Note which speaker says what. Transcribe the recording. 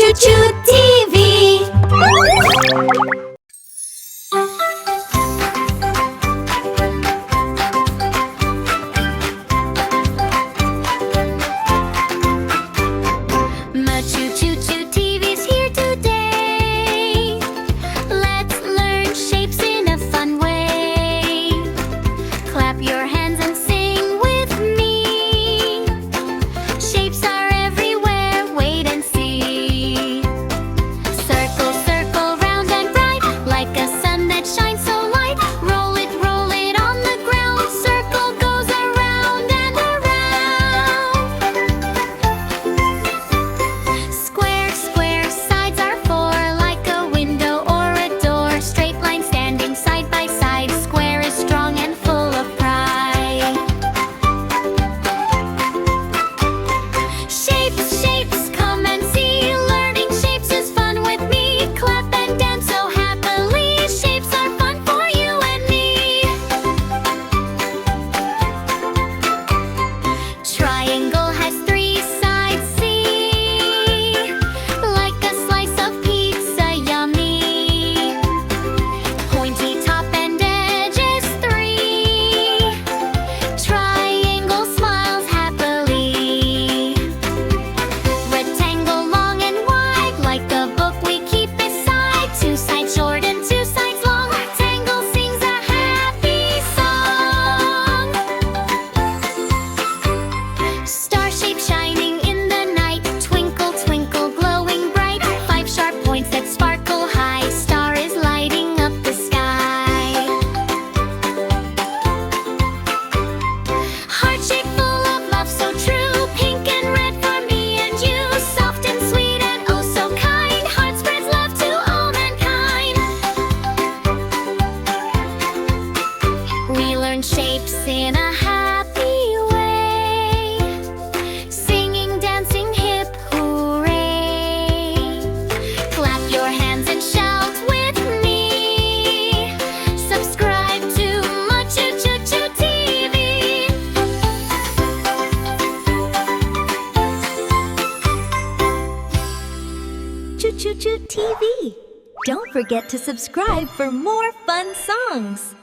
Speaker 1: Choo Choo TV. My Choo Choo Choo TV's here today. Let's learn shapes in a fun way. Clap your hands and sing with me. Shapes are everywhere, wait and see. Circle, circle, round and bright, like a sun that shines so light. Roll it on the ground. Circle goes around and around. Square, square, sides are four, like a window or a door. Straight line standing side by side. Square is strong and full of pride. Shapes, shapes, come and see. Learning shapes is fun with me. Clap and dance so happily. Shapes are fun for you and me. Triangle has three sides, see? Like a slice of pizza, yummy. Pointy top and edges, three. Triangle smiles happily. Rectangle long and wide, like a book we keep beside. Two sides short and two sides long. Rectangle sings a happy song. Star shape shining in the night. Twinkle, twinkle, glowing bright. Five sharp points that sparkle high. Star is lighting up the sky. Heart shape full of love so true. Pink and red for me and you. Soft and sweet and oh so kind. Heart spreads love to all mankind. We learn shapes in a happy way. Singing, dancing, hip hooray. Clap your hands and shout with me. Subscribe to my Choo Choo Choo TV.
Speaker 2: Choo Choo Choo TV. Don't forget to subscribe for more fun songs.